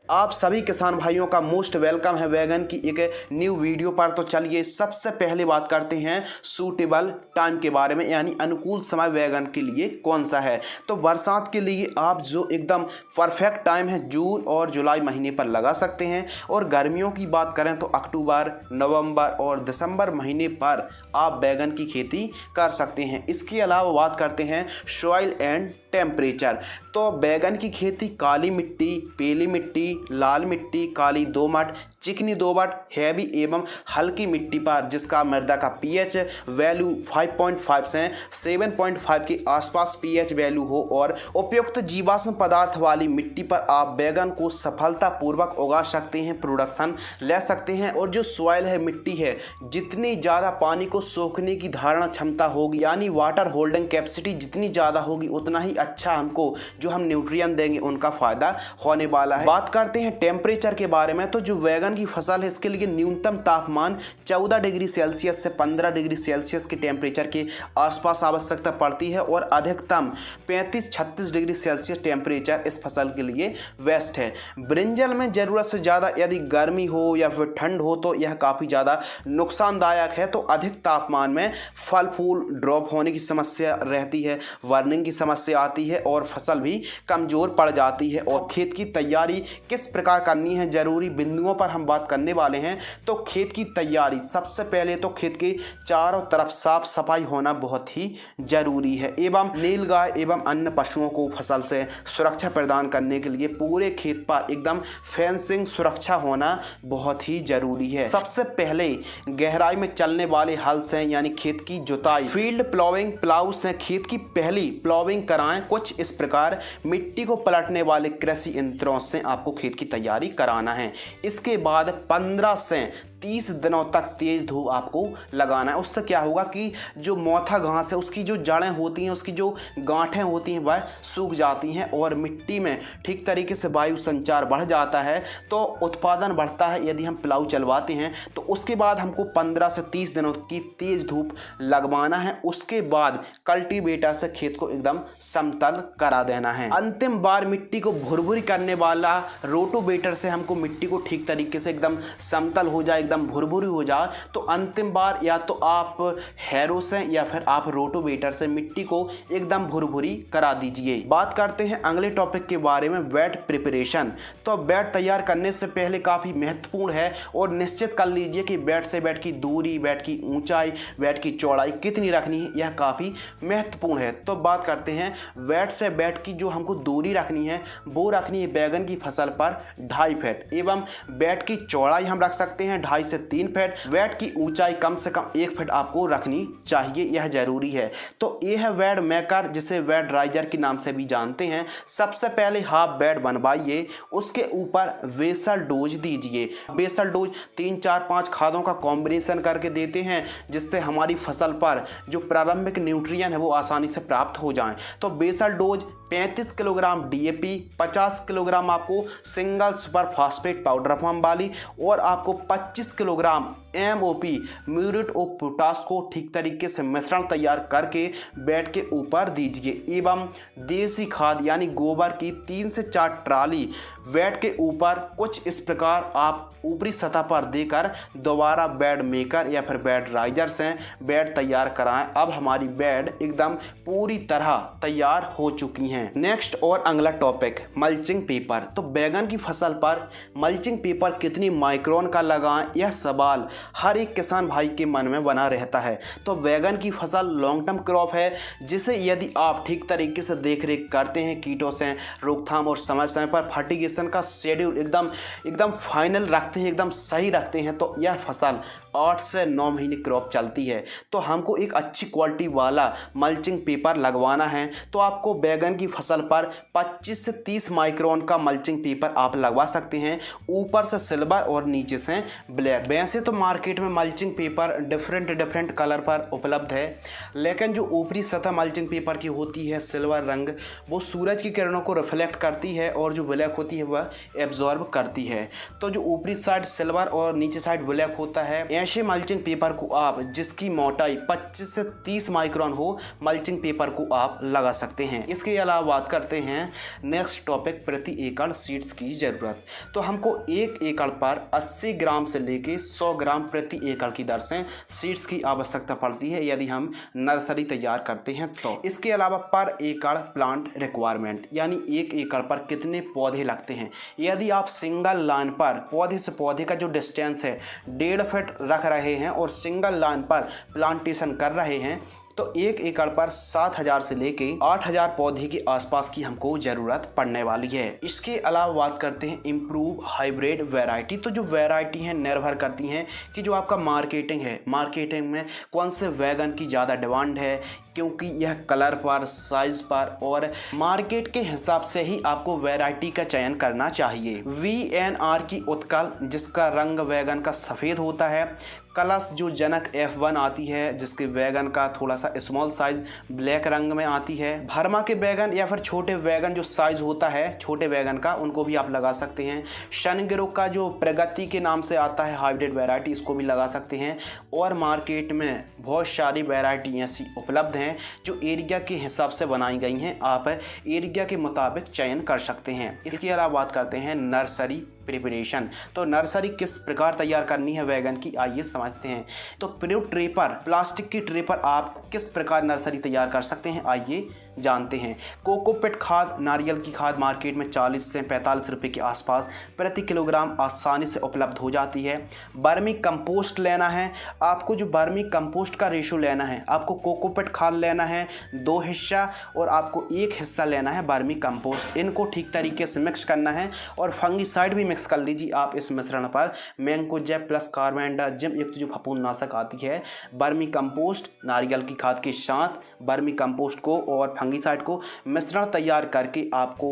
आप सभी किसान भाइयों का मोस्ट वेलकम है वैगन की एक न्यू वीडियो पर। तो चलिए सबसे पहले बात करते हैं सूटेबल टाइम के बारे में, यानी अनुकूल समय वैगन के लिए कौन सा है। तो बरसात के लिए आप जो एकदम परफेक्ट टाइम है जून और जुलाई महीने पर लगा सकते हैं, और गर्मियों की बात करें तो अक्टूबर, नवंबर और दिसंबर महीने पर आप बैगन की खेती कर सकते हैं। इसके अलावा बात करते हैं सॉइल एंड टेम्परेचर। तो बैगन की खेती काली मिट्टी, पीली मिट्टी, लाल मिट्टी, काली दोमट, चिकनी दोमट, हैवी एवं हल्की मिट्टी पर जिसका मृदा का पीएच वैल्यू 5.5 से 7.5 के आसपास पीएच वैल्यू हो और उपयुक्त जीवाश्म पदार्थ वाली मिट्टी पर आप बैगन को सफलतापूर्वक उगा सकते हैं, प्रोडक्शन ले सकते हैं। और जो सॉइल है, मिट्टी है, जितनी ज़्यादा पानी को सोखने की धारण क्षमता होगी, यानी वाटर होल्डिंग कैपेसिटी जितनी ज़्यादा होगी उतना ही अच्छा हमको जो हम न्यूट्रिएंट देंगे उनका फ़ायदा होने वाला है। बात करते हैं टेम्परेचर के बारे में। तो जो बैगन की फसल है इसके लिए न्यूनतम तापमान 14 डिग्री सेल्सियस से 15 डिग्री सेल्सियस के टेम्परेचर के आसपास आवश्यकता पड़ती है, और अधिकतम 35-36 डिग्री सेल्सियस टेम्परेचर इस फसल के लिए बेस्ट है। ब्रिंजल में ज़रूरत से ज़्यादा यदि गर्मी हो या फिर ठंड हो तो यह काफ़ी ज़्यादा नुकसानदायक है। तो अधिक तापमान में फल फूल ड्रॉप होने की समस्या रहती है, वर्निंग की समस्या आती है और फसल भी कमज़ोर पड़ जाती है। और खेत की तैयारी किस प्रकार करनी है, ज़रूरी बिंदुओं पर हम बात करने वाले हैं। तो खेत की तैयारी, सबसे पहले तो खेत के चारों तरफ साफ सफाई होना बहुत ही ज़रूरी है, एवं नीलगाय एवं अन्य पशुओं को फसल से सुरक्षा प्रदान करने के लिए पूरे खेत पर एकदम फेंसिंग सुरक्षा होना बहुत ही ज़रूरी है। सबसे पहले गहराई में चलने वाले हल से, यानी खेत की जुताई, फील्ड प्लाविंग, प्लाउ से खेत की पहली प्लाविंग कराएं। कुछ इस प्रकार मिट्टी को पलटने वाले कृषि यंत्रों से आपको खेत की तैयारी कराना है। इसके बाद 15 से 30 दिनों तक तेज धूप आपको लगाना है। उससे क्या होगा कि जो मोथा घास है उसकी जो जड़ें होती हैं, उसकी जो गांठें होती हैं वह सूख जाती हैं और मिट्टी में ठीक तरीके से वायु संचार बढ़ जाता है, तो उत्पादन बढ़ता है। यदि हम प्लाऊ चलवाते हैं तो उसके बाद हमको 15 से 30 दिनों की तेज धूप लगवाना है। उसके बाद कल्टीवेटर से खेत को एकदम समतल करा देना है। अंतिम बार मिट्टी को भुरभुरी करने वाला रोटोवेटर से हमको मिट्टी को ठीक तरीके से एकदम समतल हो जाए, एकदम भुरभुरी हो जाए, तो अंतिम बार या तो आप हैरो से या फिर आप रोटोवेटर से मिट्टी को एकदम भुरभुरी करा दीजिए। बात करते हैं अगले टॉपिक के बारे में, बेड प्रिपरेशन। तो बेड तैयार करने से पहले काफ़ी महत्वपूर्ण है और निश्चित कर लीजिए कि बेड से बेड की दूरी, बेड की ऊंचाई, बेड की चौड़ाई कितनी रखनी है, यह काफ़ी महत्वपूर्ण है। तो बात करते हैं बेड से बेड की जो हमको दूरी रखनी है वो रखनी है बैगन की फसल पर 2.5 फीट, एवं बेड की चौड़ाई हम रख सकते हैं 2.5 से 3 फीट। बेड की ऊंचाई कम से कम 1 फीट आपको रखनी चाहिए, यह जरूरी है। तो यह है बेड मेकर, जिसे बेड राइजर के नाम से भी जानते हैं। सबसे पहले हाफ बेड बनवाइए, उसके ऊपर बेसल डोज दीजिए। बेसल डोज 3, 4, 5 खादों का कॉम्बिनेशन करके देते हैं, जिससे हमारी फसल पर जो प्रारंभिक न्यूट्रिएंट है वो आसानी से प्राप्त हो जाएं। तो basal dose 35 kilogram DAP, 50 kilogram आपको single super phosphate powder form वाली, और आपको 25 kilogram MOP muriate of potash को ठीक तरीके से मिश्रण तैयार करके बेड के ऊपर दीजिए। एवं देसी खाद यानी गोबर की 3 से 4 ट्राली बेड के ऊपर कुछ इस प्रकार आप ऊपरी सतह पर देकर दोबारा बेड मेकर या फिर बेड राइजर से बेड तैयार कराएं। अब हमारी बेड एकदम पूरी तरह तैयार हो चुकी हैं। नेक्स्ट और अगला टॉपिक, मल्चिंग पेपर। तो बैगन की फसल पर मल्चिंग पेपर कितनी माइक्रोन का लगाएं, यह सवाल हर एक किसान भाई के मन में बना रहता है। तो बैगन की फसल लॉन्ग टर्म क्रॉप है, जिसे यदि आप ठीक तरीके से देख रेख करते हैं, कीटों से रोकथाम और समय समय पर फर्टिगेशन का शेड्यूल एकदम फाइनल रखते हैं, एकदम सही रखते हैं, तो यह फसल 8 से 9 महीने क्रॉप चलती है। तो हमको एक अच्छी क्वालिटी वाला मल्चिंग पेपर लगवाना है। तो आपको बैगन की फसल पर 25 से 30 माइक्रोन का मल्चिंग पेपर आप लगवा सकते हैं, ऊपर से सिल्वर और नीचे से ब्लैक। वैसे तो मार्केट में मल्चिंग पेपर डिफरेंट कलर पर उपलब्ध है, लेकिन जो ऊपरी सतह मल्चिंग पेपर की होती है सिल्वर रंग, वो सूरज की किरणों को रिफ्लेक्ट करती है, और जो ब्लैक होती है वह एब्जॉर्ब करती है। तो जो ऊपरी साइड सिल्वर और नीचे साइड ब्लैक होता है, ऐसे मल्चिंग पेपर को आप जिसकी मोटाई 25 से 30 माइक्रोन हो, मल्चिंग पेपर को आप लगा सकते हैं। इसके अलावा बात करते हैं नेक्स्ट टॉपिक, प्रति एकड़ सीड्स की ज़रूरत। तो हमको 1 एकड़ पर 80 ग्राम से लेके 100 ग्राम प्रति एकड़ की दर से सीड्स की आवश्यकता पड़ती है यदि हम नर्सरी तैयार करते हैं तो। इसके अलावा पर एकड़ प्लांट रिक्वायरमेंट, यानी 1 एकड़ पर कितने पौधे लगते हैं। यदि आप सिंगल लाइन पर पौधे से पौधे का जो डिस्टेंस है 1.5 फीट रख रहे हैं और सिंगल लाइन पर प्लांटेशन कर रहे हैं तो 1 एकड़ पर 7,000 से लेके 8,000 पौधे के आसपास की हमको ज़रूरत पड़ने वाली है। इसके अलावा बात करते हैं इम्प्रूव हाइब्रिड वैरायटी। तो जो वैरायटी हैं निर्भर करती हैं कि जो आपका मार्केटिंग है, मार्केटिंग में कौन से वैगन की ज़्यादा डिमांड है, क्योंकि यह कलर पर, साइज पर और मार्केट के हिसाब से ही आपको वैरायटी का चयन करना चाहिए। VNR की उत्कल जिसका रंग वैगन का सफ़ेद होता है, कलश जो जनक F1 आती है जिसके वैगन का थोड़ा सा स्मॉल साइज ब्लैक रंग में आती है, भरमा के वैगन या फिर छोटे वैगन जो साइज होता है छोटे वैगन का, उनको भी आप लगा सकते हैं। शनगिरो का जो प्रगति के नाम से आता है हाइब्रिड वैरायटी, इसको भी लगा सकते हैं। और मार्केट में बहुत सारी वैरायटी ऐसी उपलब्ध हैं जो एरिया के हिसाब से बनाई गई हैं, आप एरिया के मुताबिक चयन कर सकते हैं। इसके अलावा बात करते हैं नर्सरी प्रिपरेशन। तो नर्सरी किस प्रकार तैयार करनी है वैगन की, आइए समझते हैं। तो ट्रे पर, प्लास्टिक की ट्रे पर आप किस प्रकार नर्सरी तैयार कर सकते हैं, आइए जानते हैं। कोकोपीट खाद, नारियल की खाद मार्केट में 40 से 45 रुपये के आसपास प्रति किलोग्राम आसानी से उपलब्ध हो जाती है। बर्मी कंपोस्ट लेना है आपको, जो बर्मी कंपोस्ट का रेशो लेना है आपको, कोकोपीट खाद लेना है 2 हिस्सा और आपको 1 हिस्सा लेना है बर्मी कंपोस्ट। इनको ठीक तरीके से मिक्स करना है और फंगीसाइड भी मिक्स कर लीजिए आप इस मिश्रण पर। मैंकोजेब प्लस कार्बेंडाजिम युक्त जो फफूंदनाशक आती है, बर्मी कंपोस्ट नारियल की खाद के साथ बर्मी कंपोस्ट को और फंगीसाइड को मिश्रण तैयार करके आपको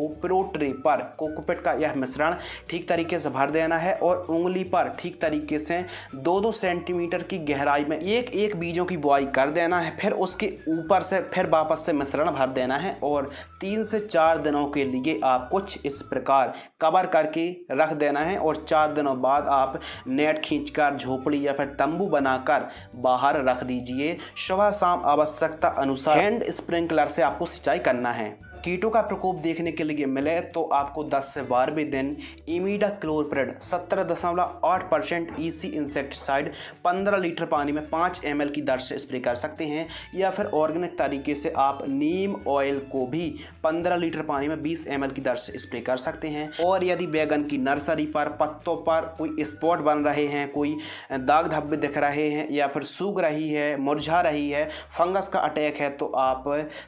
ट्रे पर कोकोपीट का यह मिश्रण ठीक तरीके से भर देना है और उंगली पर ठीक तरीके से 2-2 सेंटीमीटर की गहराई में एक बीजों की बुआई कर देना है। फिर उसके ऊपर से फिर वापस से मिश्रण भर देना है और 3 से 4 दिनों के लिए आप कुछ इस प्रकार कवर करके रख देना है और 4 दिनों बाद आप नेट खींचकर झोपड़ी या फिर तंबू बनाकर बाहर रख दीजिए। सुबह शाम आवश्यकता अनुसार हैंड स्प्रिंकलर से आपको सिंचाई करना है। कीटों का प्रकोप देखने के लिए मिले तो आपको 10 से 12वें दिन इमिडाक्लोप्रिड 17.8% EC इंसेक्टिसाइड 15 लीटर पानी में 5 ml की दर से स्प्रे कर सकते हैं, या फिर ऑर्गेनिक तरीके से आप नीम ऑयल को भी 15 लीटर पानी में 20 ml की दर से स्प्रे कर सकते हैं। और यदि बैगन की नर्सरी पर पत्तों पर कोई स्पॉट बन रहे हैं, कोई दाग धब्बे दिख रहे हैं या फिर सूख रही है, मुरझा रही है, फंगस का अटैक है, तो आप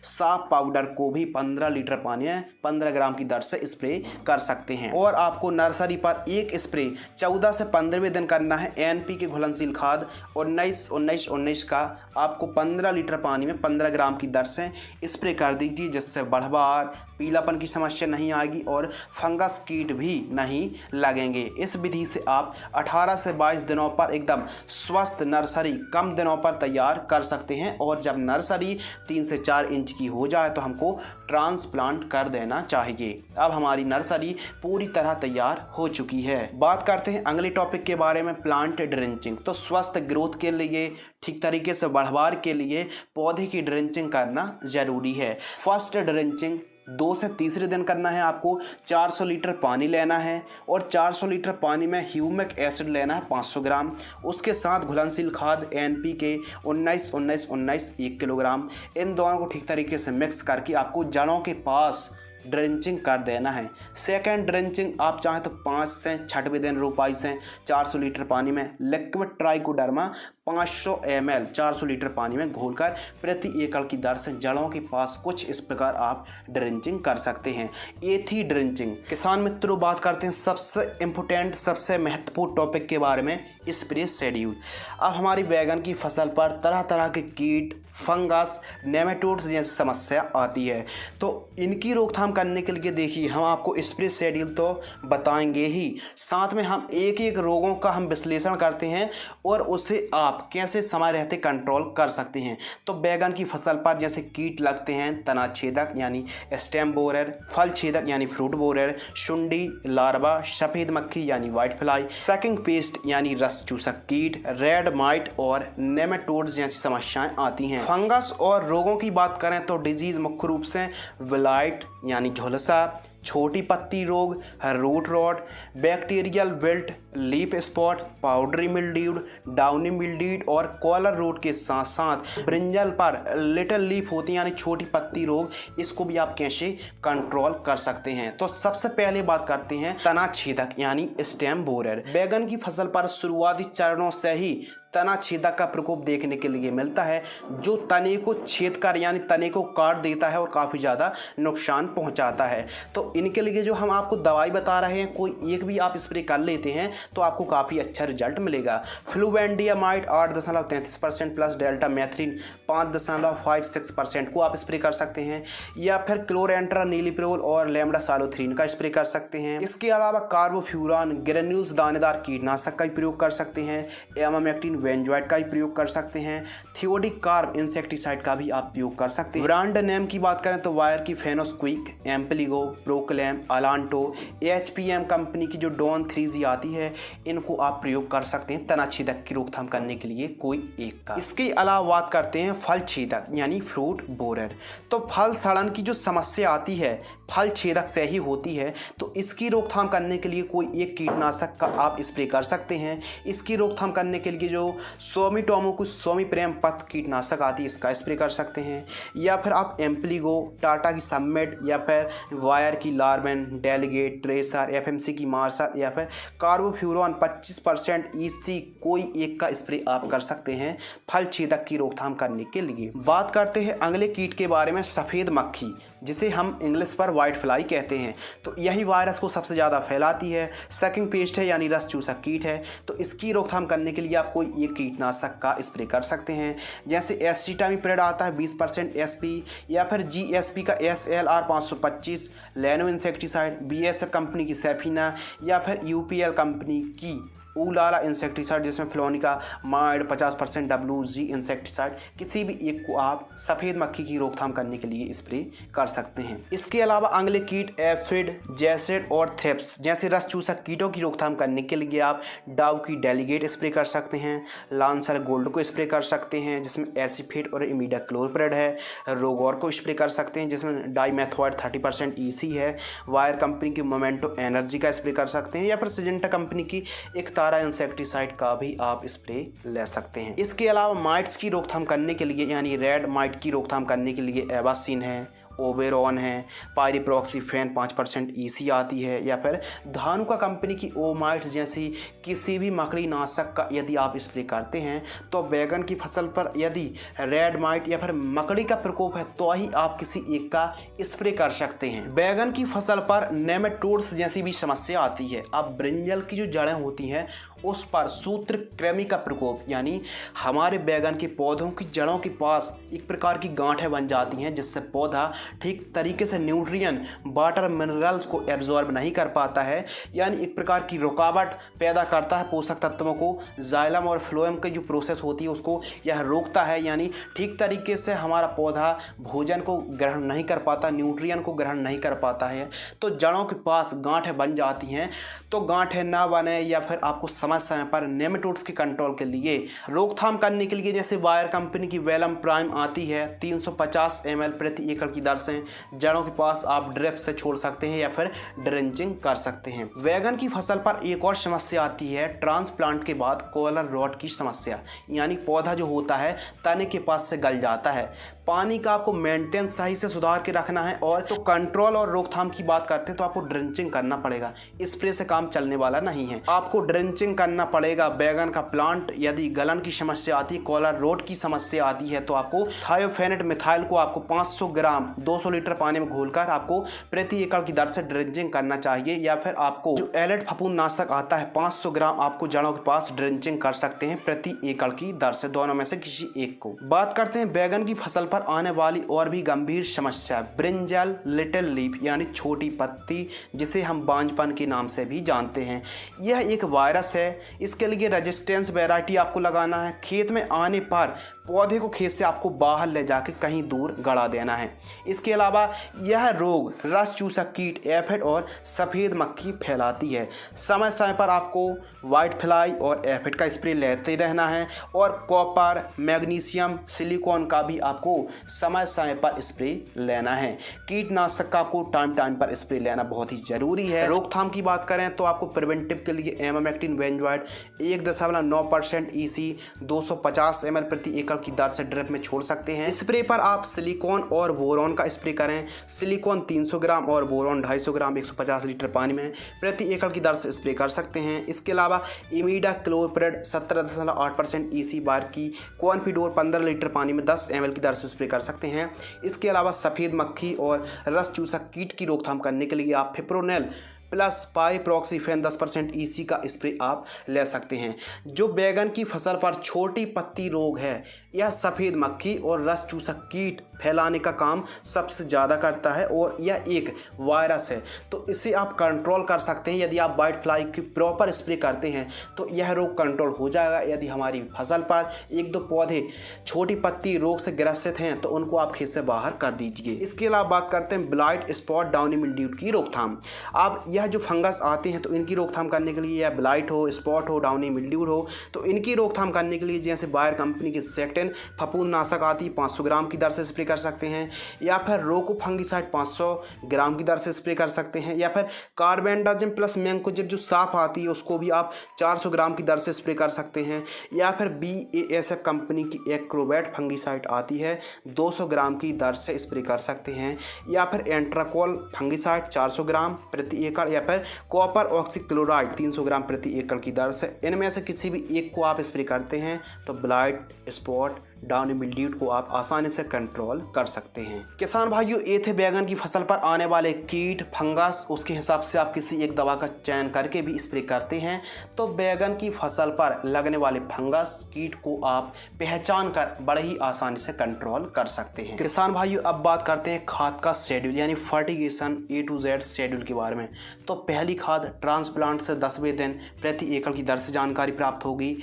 साफ पाउडर को भी 15 लीटर पानी में 15 ग्राम की दर से स्प्रे कर सकते हैं। और आपको नर्सरी पर एक स्प्रे 14 से 15वें दिन करना है। NPK घुलनशील खाद 19-19-19 का आपको 15 लीटर पानी में 15 ग्राम की दर से स्प्रे कर दीजिए, जिससे बढ़वार पीलापन की समस्या नहीं आएगी और फंगस कीट भी नहीं लगेंगे। इस विधि से आप 18 से 22 दिनों पर एकदम स्वस्थ नर्सरी कम दिनों पर तैयार कर सकते हैं। और जब नर्सरी 3 से 4 इंच की हो जाए तो हमको ट्रांसप्लांट कर देना चाहिए। अब हमारी नर्सरी पूरी तरह तैयार हो चुकी है। बात करते हैं अगले टॉपिक के बारे में, प्लांट ड्रेंचिंग। तो स्वस्थ ग्रोथ के लिए, ठीक तरीके से बढ़वार के लिए पौधे की ड्रेंचिंग करना ज़रूरी है। फर्स्ट ड्रेंचिंग 2 से तीसरे दिन करना है। आपको 400 लीटर पानी लेना है और 400 लीटर पानी में ह्यूमिक एसिड लेना है 500 ग्राम। उसके साथ घुलनशील खाद NPK 19-19-19 1 किलोग्राम। इन दोनों को ठीक तरीके से मिक्स करके आपको जड़ों के पास ड्रेंचिंग कर देना है। सेकेंड ड्रेंचिंग आप चाहें तो 5 से 6वें दिन रोपाई से 400 लीटर पानी में लिक्विड ट्राइकोडर्मा 500 ml 400 लीटर पानी में घोलकर प्रति एकड़ की दर से जड़ों के पास कुछ इस प्रकार आप ड्रेंचिंग कर सकते हैं। ये थी ड्रेंचिंग। किसान मित्रों, बात करते हैं सबसे इम्पोर्टेंट, सबसे महत्वपूर्ण टॉपिक के बारे में, स्प्रे शेड्यूल। अब हमारी बैगन की फसल पर तरह तरह के कीट, फंगस, नेमेटोड्स जैसी समस्या आती है, तो इनकी रोकथाम करने के लिए देखिए हम आपको स्प्रे शेड्यूल तो बताएंगे ही, साथ में हम एक एक रोगों का हम विश्लेषण करते हैं और उसे आप कैसे समय रहते कंट्रोल कर सकते हैं। तो बैगन की फसल पर जैसे कीट लगते हैं, तना छेदक यानी स्टेम बोरर, फल छेदक यानी फ्रूट बोरर, शुंडी, लार्वा, सफ़ेद मक्खी यानी व्हाइट फ्लाई, सकिंग पेस्ट यानी रस चूसक कीट, रेड माइट और नेमेटोड्स जैसी समस्याएं आती हैं। फंगस और रोगों की बात करें तो डिजीज मुख्य रूप से विलाइट यानी झुलसा, छोटी पत्ती रोग, root rot, bacterial wilt, leaf spot, powdery mildewed, downy mildewed और कॉलर रोट के साथ साथ ब्रिंजल पर लिटिल लीफ होती है यानी छोटी पत्ती रोग, इसको भी आप कैसे कंट्रोल कर सकते हैं। तो सबसे पहले बात करते हैं तना छेदक यानी स्टेम बोरर। बैगन की फसल पर शुरुआती चरणों से ही तना छेदक का प्रकोप देखने के लिए मिलता है, जो तने को छेद कर यानी तने को काट देता है और काफ़ी ज़्यादा नुकसान पहुंचाता है। तो इनके लिए जो हम आपको दवाई बता रहे हैं, कोई एक भी आप स्प्रे कर लेते हैं तो आपको काफ़ी अच्छा रिजल्ट मिलेगा। फ्लूवेंडियामाइड 8.33% प्लस डेल्टा मैथ्रिन 5.56% को आप स्प्रे कर सकते हैं, या फिर क्लोरेंट्रा नीलिप्रोल और लैम्डासालोथ्रीन का स्प्रे कर सकते हैं। इसके अलावा कार्बोफ्यूरान ग्रेन्यूल्स दानेदार कीटनाशक का प्रयोग कर सकते हैं, एमामेक्टिन वेंजोइट का ही प्रयोग कर सकते हैं, थियोडिक कार्ब इंसेक्टिसाइड का भी आप प्रयोग कर सकते हैं। ब्रांड नेम की बात करें तो वायर की फेनोस्क्विक, एम्पलीगो, प्रोक्लेम, अलांटो, एचपीएम कंपनी की जो डॉन 3G आती है, इनको आप प्रयोग कर सकते हैं तना छेदक की रोकथाम करने के लिए कोई एक का। इसके अलावा बात करते हैं फल छेदक यानी फ्रूट बोरर। तो फल सड़न की जो समस्या आती है फल छेदक से ही होती है, तो इसकी रोकथाम करने के लिए कोई एक कीटनाशक का आप स्प्रे कर सकते हैं। इसकी रोकथाम करने के लिए जो सोमिटोमो कुछ सोमिप्रेम पथ कीटनाशक आती है, इसका स्प्रे कर सकते हैं, या फिर आप एम्पलीगो, टाटा की सबमेट, या फिर वायर की लार्मेन, डेलीगेट, ट्रेसर, एफएमसी की मार्शल, या फिर कार्बोफ्यूरॉन 25% EC कोई एक का स्प्रे आप कर सकते हैं फल छेदक की रोकथाम करने के लिए। बात करते हैं अगले कीट के बारे में, सफ़ेद मक्खी, जिसे हम इंग्लिश पर व्हाइट फ्लाई कहते हैं। तो यही वायरस को सबसे ज़्यादा फैलाती है। सकिंग पेस्ट है यानी रस चूसक कीट है। तो इसकी रोकथाम करने के लिए आप कोई एक कीटनाशक का स्प्रे कर सकते हैं, जैसे एसिटामिप्रिड आता है 20% SP, या फिर GSP का SLR 525 लैनो इंसेक्टिसाइड, BSF कंपनी की सेफिना, या फिर UPL कंपनी की ऊलाला इंसेक्टिसाइड जिसमें फ्लोनिका माइड 50% WG इंसेक्टिसाइड, किसी भी एक को आप सफ़ेद मक्खी की रोकथाम करने के लिए स्प्रे कर सकते हैं। इसके अलावा अगले कीट एफिड, जैसेड और थ्रिप्स जैसे रस चूसक कीटों की रोकथाम करने के लिए आप डाव की डेलीगेट स्प्रे कर सकते हैं, लांसर गोल्ड को स्प्रे कर सकते हैं जिसमें एसिफेट और इमिडाक्लोप्रिड है, रोगोर को स्प्रे कर सकते हैं जिसमें डाइमेथोइड 30% EC है, वायर कंपनी की मोमेंटो एनर्जी का स्प्रे कर सकते हैं, या फिर सिजेंटा कंपनी की एक इंसेक्टिसाइड का भी आप स्प्रे ले सकते हैं। इसके अलावा माइट्स की रोकथाम करने के लिए यानी रेड माइट की रोकथाम करने के लिए एवासिन है, ओबेरॉन है, पायरिप्रॉक्सीफेन 5% EC आती है, या फिर धानुका कंपनी की ओमाइट्स जैसी किसी भी मकड़ी नाशक का यदि आप स्प्रे करते हैं तो बैगन की फसल पर यदि रेड माइट या फिर मकड़ी का प्रकोप है तो ही आप किसी एक का स्प्रे कर सकते हैं। बैगन की फसल पर नेमेटोड्स जैसी भी समस्या आती है। अब ब्रिंजल की जो जड़ें होती हैं उस पर सूत्रकृमि का प्रकोप यानी हमारे बैगन के पौधों की जड़ों के पास एक प्रकार की गांठें बन जाती हैं, जिससे पौधा ठीक तरीके से न्यूट्रिएंट, वाटर, मिनरल्स को एब्जॉर्ब नहीं कर पाता है, यानी एक प्रकार की रुकावट पैदा करता है पोषक तत्वों को। जाइलम और फ्लोएम की जो प्रोसेस होती है उसको यह रोकता है, यानी ठीक तरीके से हमारा पौधा भोजन को ग्रहण नहीं कर पाता, न्यूट्रिएंट को ग्रहण नहीं कर पाता है। तो जड़ों के पास गांठें बन जाती हैं। तो गांठें ना बने या फिर आपको समय पर नेमेटोड्स के कंट्रोल के लिए रोकथाम करने के लिए जैसे वायर कंपनी की वेलम प्राइम आती है 350 ml प्रति एकड़ की दर से जड़ों के पास आप ड्रिप से छोड़ सकते हैं या फिर ड्रेंचिंग कर सकते हैं। बैगन की फसल पर एक और समस्या आती है ट्रांसप्लांट के बाद कॉलर रॉट की समस्या, यानी पौधा जो होता है तने के पास से गल जाता है। पानी का आपको मेंटेनेंस सही से सुधार के रखना है। और तो कंट्रोल और रोकथाम की बात करते हैं तो आपको ड्रेंचिंग करना पड़ेगा, स्प्रे से काम चलने वाला नहीं है, आपको ड्रेंचिंग करना पड़ेगा। बैगन का प्लांट यदि गलन की समस्या आती है, कॉलर रोट की समस्या आती है तो आपको थायोफेनेट मिथाइल को आपको 500 ग्राम 200 लीटर पानी में घोलकर आपको प्रति एकड़ की दर से ड्रेंचिंग करना चाहिए, या फिर आपको जो एलेट फफूंदनाशक आता है 500 ग्राम आपको जड़ों के पास ड्रेंचिंग कर सकते हैं प्रति एकड़ की दर से, दोनों में से किसी एक को। बात करते हैं बैगन की फसल पर आने वाली और भी गंभीर समस्या ब्रिंजल लिटिल लीफ यानी छोटी पत्ती, जिसे हम बांझपन के नाम से भी जानते हैं। यह एक वायरस है। इसके लिए रेजिस्टेंस वैरायटी आपको लगाना है। खेत में आने पर पौधे को खेत से आपको बाहर ले जाके कहीं दूर गड़ा देना है। इसके अलावा यह रोग रस चूसक कीट, एफिड और सफ़ेद मक्खी फैलाती है। समय समय पर आपको वाइट फ्लाई और एफिड का स्प्रे लेते रहना है, और कॉपर, मैग्नीशियम, सिलिकॉन का भी आपको समय समय पर स्प्रे लेना है। कीटनाशक का आपको टाइम पर स्प्रे लेना बहुत ही ज़रूरी है। रोकथाम की बात करें तो आपको प्रिवेंटिव के लिए एमामेक्टिन बेंजोएट 1.9% EC 250 ml प्रति एकड़ की दर से ड्रिप में छोड़ सकते हैं। स्प्रे पर आप सिलिकॉन और बोरॉन का स्प्रे करें। सिलिकॉन 300 ग्राम और बोरॉन 250 ग्राम 150 लीटर पानी में प्रति एकड़ की दर से स्प्रे कर सकते हैं। इसके अलावा इमीडाक्लोप्रिड 17.8% EC बार की कॉन्फिडोर 15 लीटर पानी में 10 ml की दर से स्प्रे कर सकते हैं। इसके अलावा सफ़ेद मक्खी और रस चूसक कीट की रोकथाम करने के लिए आप फिप्रोनेल प्लस पाइप्रोक्सीफेन 10% EC का स्प्रे आप ले सकते हैं। जो बैगन की फसल पर छोटी पत्ती रोग है, यह सफ़ेद मक्खी और रस चूसक कीट फैलाने का काम सबसे ज़्यादा करता है, और यह एक वायरस है। तो इसे आप कंट्रोल कर सकते हैं। यदि आप वाइट फ्लाई की प्रॉपर स्प्रे करते हैं तो यह रोग कंट्रोल हो जाएगा। यदि हमारी फसल पर 1-2 पौधे छोटी पत्ती रोग से ग्रसित हैं तो उनको आप खेत से बाहर कर दीजिए। इसके अलावा बात करते हैं ब्लाइट स्पॉट डाउनी मिल्ड्यू की रोकथाम। अब यह जो फंगस आते हैं तो इनकी रोकथाम करने के लिए, या ब्लाइट हो, स्पॉट हो, डाउनी मिल्ड्यू हो, तो इनकी रोकथाम करने के लिए जैसे बायर कंपनी की सेक्टेन फफूंदनाशक आती है 500 ग्राम की दर से स्प्रे कर सकते हैं, या फिर रोको फंगिसाइड 500 ग्राम की दर से स्प्रे कर सकते हैं, या फिर कार्बेंडाजिम प्लस मैंकोजेब जो साफ आती है उसको भी आप 400 ग्राम की दर से स्प्रे कर सकते हैं, या फिर BASF कंपनी की एक्रोबैट फंगिसाइड आती है 200 ग्राम की दर से स्प्रे कर सकते हैं, या फिर एंट्राकोल फंगिसाइड 400 ग्राम प्रति एकड़, या फिर कॉपर ऑक्सीक्लोराइड 300 ग्राम प्रति एकड़ की दर से। इनमें से किसी भी एक को आप स्प्रे करते हैं तो ब्लाइट स्पॉट डाउनी मिल्ड्यू को आप आसानी से कंट्रोल कर सकते हैं। किसान भाइयों, ये थे बैगन की फसल पर आने वाले कीट फंगस। उसके हिसाब से आप किसी एक दवा का चयन करके भी स्प्रे करते हैं तो बैगन की फसल पर लगने वाले फंगस कीट को आप पहचान कर बड़े ही आसानी से कंट्रोल कर सकते हैं। किसान भाइयों, अब बात करते हैं खाद का शेड्यूल यानी fertigation A to Z schedule के बारे में। तो पहली खाद ट्रांसप्लांट से 10वें दिन प्रति एकड़ की दर से जानकारी प्राप्त होगी।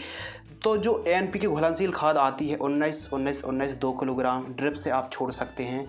तो जो NPK घुलनशील खाद आती है 19-19-19 2 किलोग्राम ड्रिप से आप छोड़ सकते हैं।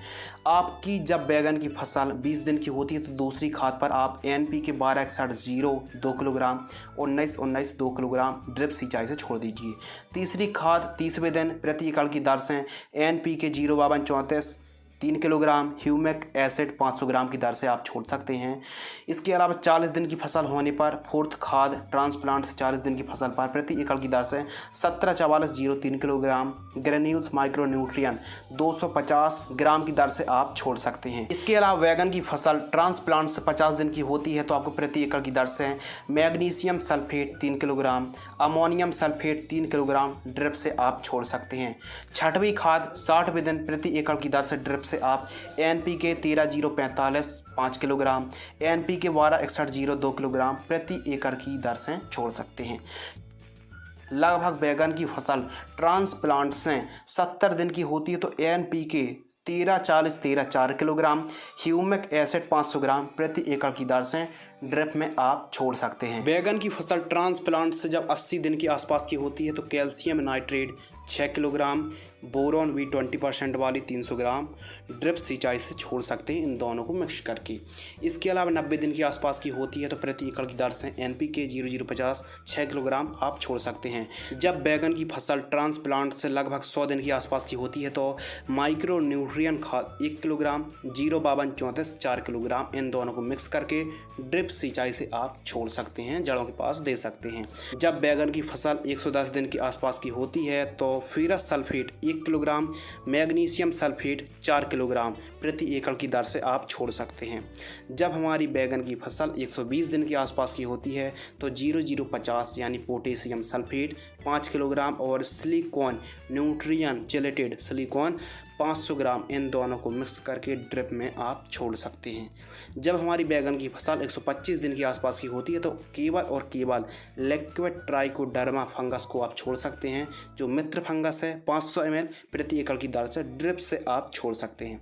आपकी जब बैगन की फसल 20 दिन की होती है तो दूसरी खाद पर आप NPK 1261 2 किलोग्राम 19-19 2 किलोग्राम ड्रिप सिंचाई से छोड़ दीजिए। तीसरी खाद 30वें दिन प्रति एकड़ की दर से NPK 05234 3 किलोग्राम ह्यूमिक एसिड 500 ग्राम की दर से आप छोड़ सकते हैं। इसके अलावा 40 दिन की फसल होने पर फोर्थ खाद ट्रांसप्लांट से 40 दिन की फसल पर प्रति एकड़ की दर से 174403 किलोग्राम ग्रेन्यूल्स माइक्रो न्यूट्रिएंट 250 ग्राम की दर से आप छोड़ सकते हैं। इसके अलावा बैगन की फसल ट्रांसप्लांट से 50 दिन की होती है तो आपको प्रति एकड़ की दर से magnesium sulphate 3 kilogram ammonium sulphate 3 kilogram drip से आप छोड़ सकते हैं। छठवीं खाद 60वें दिन प्रति एकड़ की दर से ड्रिप से आप NPK 13045 5 किलोग्राम NPK 12160 2 किलोग्राम प्रति एकड़ की दर से छोड़ सकते हैं। लगभग बैगन की फसल ट्रांसप्लांट से 70 दिन की होती है तो NPK 1340 4 किलोग्राम ह्यूमिक एसिड 500 ग्राम प्रति एकड़ की दर से ड्रिप में आप छोड़ सकते हैं। बैगन की फसल ट्रांसप्लांट से जब 80 दिन के आसपास की होती है तो कैल्शियम नाइट्रेट 6 किलोग्राम बोरॉन भी 20% वाली 300 ग्राम ड्रिप सिंचाई से छोड़ सकते हैं, इन दोनों को मिक्स करके। इसके अलावा 90 दिन के आसपास की होती है तो प्रति एकड़ की दर से NPK 0050 6 किलोग्राम आप छोड़ सकते हैं। जब बैगन की फसल ट्रांसप्लांट से लगभग 100 दिन के आसपास की होती है तो माइक्रो न्यूट्रिएंट खाद 1 किलोग्राम 05234 4 किलोग्राम इन दोनों को मिक्स करके ड्रिप सिंचाई से आप छोड़ सकते हैं, जड़ों के पास दे सकते हैं। जब बैगन की फसल 110 दिन के आसपास की होती है तो ferrous sulphate 1 kilogram magnesium sulphate 4 kilogram प्रति एकड़ की दर से आप छोड़ सकते हैं। जब हमारी बैगन की फसल 120 दिन के आसपास की होती है तो 0050 यानी पोटेशियम सल्फेट 5 किलोग्राम और सिलिकॉन न्यूट्रिएंट जेलेटेड सिलिकॉन 500 ग्राम इन दोनों को मिक्स करके ड्रिप में आप छोड़ सकते हैं। जब हमारी बैगन की फसल 125 दिन के आसपास की होती है तो केवल और केवल लिक्विड ट्राइकोडर्मा फंगस को आप छोड़ सकते हैं, जो मित्र फंगस है। 500 ml प्रति एकड़ की दर से ड्रिप से आप छोड़ सकते हैं।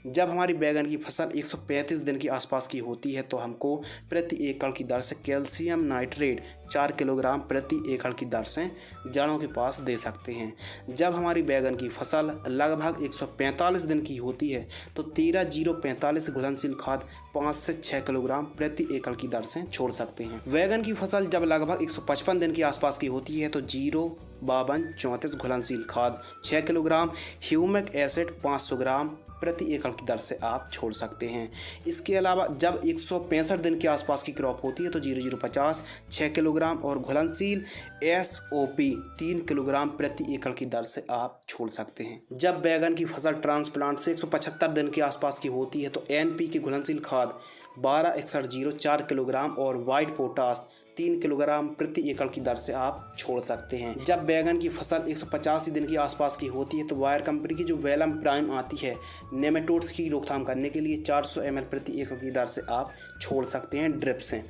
जब हमारी बैगन की फसल 135 दिन के आसपास की होती है तो हमको प्रति एकड़ की दर से कैल्शियम नाइट्रेट 4 किलोग्राम प्रति एकड़ की दर से जड़ों के पास दे सकते हैं। जब हमारी बैगन की फसल लगभग 145 दिन की होती है तो 13-0-45 घुलनशील खाद 5 से 6 किलोग्राम प्रति एकड़ की दर से छोड़ सकते हैं। बैगन की फसल जब लगभग 155 दिन के आसपास की होती है तो 0-52-34 घुलनशील खाद 6 किलोग्राम, ह्यूमिक एसिड 500 ग्राम प्रति एकड़ की दर से आप छोड़ सकते हैं। इसके अलावा जब 165 दिन के आसपास की क्रॉप होती है तो 0-0-50 6 किलोग्राम और घुलनशील SOP 3 किलोग्राम प्रति एकड़ की दर से आप छोड़ सकते हैं। जब बैगन की फसल ट्रांसप्लांट से 175 दिन के आसपास की होती है तो NP की घुलनशील खाद 12-61-0 4 किलोग्राम और वाइट पोटास 3 किलोग्राम प्रति एकड़ की दर से आप छोड़ सकते हैं। जब बैगन की फसल 185 दिन के आसपास की होती है तो वायर कंपनी की जो वेलम प्राइम आती है नेमेटोड्स की रोकथाम करने के लिए 400 ml प्रति एकड़ की दर से आप छोड़ सकते हैं ड्रिप से।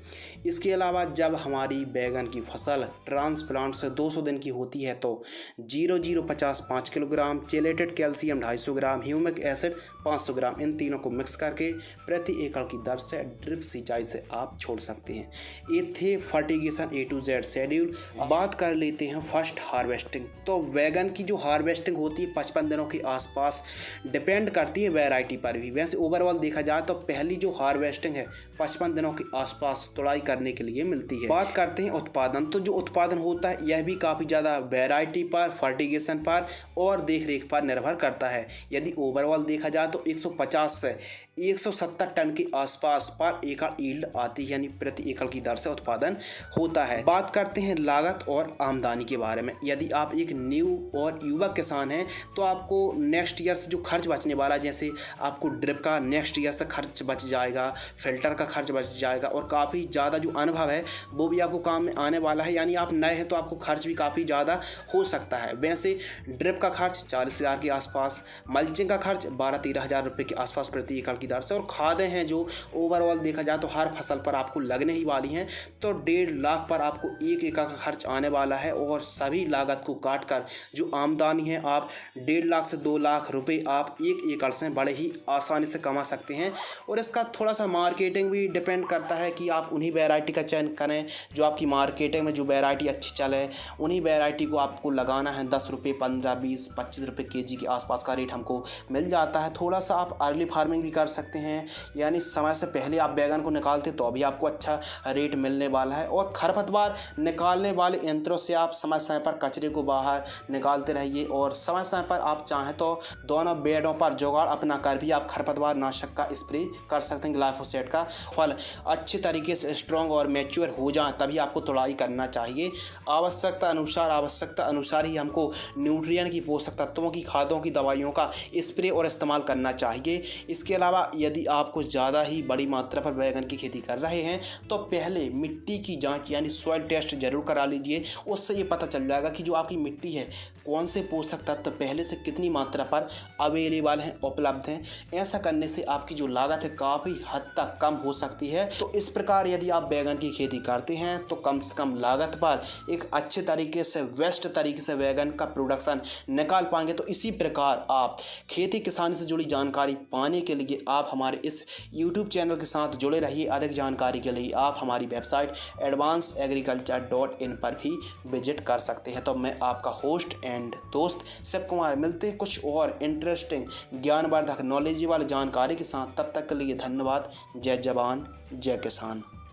इसके अलावा जब हमारी बैगन की फसल ट्रांसप्लांट से 200 दिन की होती है तो 0-0-50 5 किलोग्राम, चेलेटेड कैल्शियम 250 ग्राम, ह्यूमिक एसिड 500 ग्राम, इन तीनों को मिक्स करके प्रति एकड़ की दर से ड्रिप सिंचाई से आप छोड़ सकते हैं। ये थे fertigation A to Z schedule. बात कर लेते हैं फर्स्ट हार्वेस्टिंग। तो बैगन की जो हार्वेस्टिंग होती है 55 दिनों के आसपास डिपेंड करती है वैरायटी पर भी। वैसे ओवरऑल देखा जाए तो पहली जो हार्वेस्टिंग है 55 दिनों के आसपास तुड़ाई करने के लिए मिलती है। बात करते हैं उत्पादन। तो जो उत्पादन होता है यह भी काफ़ी ज़्यादा वैरायटी पर, फर्टिगेशन पर और देखरेख पर निर्भर करता है। यदि ओवरऑल देखा जाए तो 150 से 170 टन के आसपास पर एकड़ यील्ड आती है, यानी प्रति एकड़ की दर से उत्पादन होता है। बात करते हैं लागत और आमदनी के बारे में। यदि आप एक न्यू और युवा किसान हैं तो आपको नेक्स्ट ईयर से जो खर्च बचने वाला है, जैसे आपको ड्रिप का नेक्स्ट ईयर से खर्च बच जाएगा, फिल्टर का खर्च बच जाएगा और काफ़ी ज़्यादा जो अनुभव है वो भी आपको काम में आने वाला है। यानी आप नए हैं तो आपको खर्च भी काफ़ी ज़्यादा हो सकता है। वैसे ड्रिप का खर्च 40,000 के आसपास, मल्चिंग का खर्च 12-13 हज़ार रुपये के आसपास प्रति एकड़ की दर से, और खादें हैं जो ओवरऑल देखा जाए तो हर फसल पर आपको लगने ही वाली हैं तो 1.5 लाख पर आपको 1 एकड़ का खर्च आने वाला है। और सभी लागत को काट कर जो आमदनी है आप 1.5 लाख से 2 लाख रुपए आप 1 एकड़ से बड़े ही आसानी से कमा सकते हैं। और इसका थोड़ा सा मार्केटिंग भी डिपेंड करता है कि आप उन्हीं वैरायटी का चयन करें जो आपकी मार्केटिंग में जो वैरायटी अच्छी चले, उन्हीं वैरायटी को आपको लगाना है। 10 रुपये, 15, 20, 25 रुपये kg के आसपास का रेट हमको मिल जाता है। थोड़ा सा आप अर्ली फार्मिंग भी कर सकते हैं, यानी समय से पहले आप बैगन को निकालते तो अभी आपको अच्छा रेट मिलने वाला है। और खरपतवार निकालने वाले यंत्रों से आप समय समय पर कचरे को बाहर निकालते रहिए और समय समय पर आप चाहें तो दोनों बेडों पर जुगाड़ अपना कर भी आप खरपतवार नाशक का स्प्रे कर सकते हैं। ग्लाइफोसेट का फल अच्छे तरीके से स्ट्रॉन्ग और मैच्योर हो जाए तभी आपको तुड़ाई करना चाहिए। आवश्यकता अनुसार ही हमको न्यूट्रिएंट की, पोषक तत्वों की, खादों की, दवाइयों का स्प्रे और इस्तेमाल करना चाहिए। इसके अलावा यदि आप कुछ ज़्यादा ही बड़ी मात्रा पर बैगन की खेती कर रहे हैं तो पहले मिट्टी की जांच यानी सॉइल टेस्ट जरूर करा लीजिए। उससे ये पता चल जाएगा कि जो आपकी मिट्टी है कौन से पोषक तत्व पहले से कितनी मात्रा पर अवेलेबल हैं, उपलब्ध हैं। ऐसा करने से आपकी जो लागत है काफ़ी हद तक कम हो सकती है। तो इस प्रकार यदि आप बैगन की खेती करते हैं तो कम से कम लागत पर एक अच्छे तरीके से, बेस्ट तरीके से बैगन का प्रोडक्शन निकाल पाएंगे। तो इसी प्रकार आप खेती किसानी से जुड़ी जानकारी पाने के लिए आप हमारे इस YouTube चैनल के साथ जुड़े रहिए। अधिक जानकारी के लिए आप हमारी वेबसाइट advancedagriculture.in पर भी विजिट कर सकते हैं। तो मैं आपका होस्ट एंड दोस्त शिव कुमार, मिलते हैं कुछ और इंटरेस्टिंग, ज्ञानवर्धक, नॉलेजेबल जानकारी के साथ। तब तक के लिए धन्यवाद। जय जवान, जय किसान।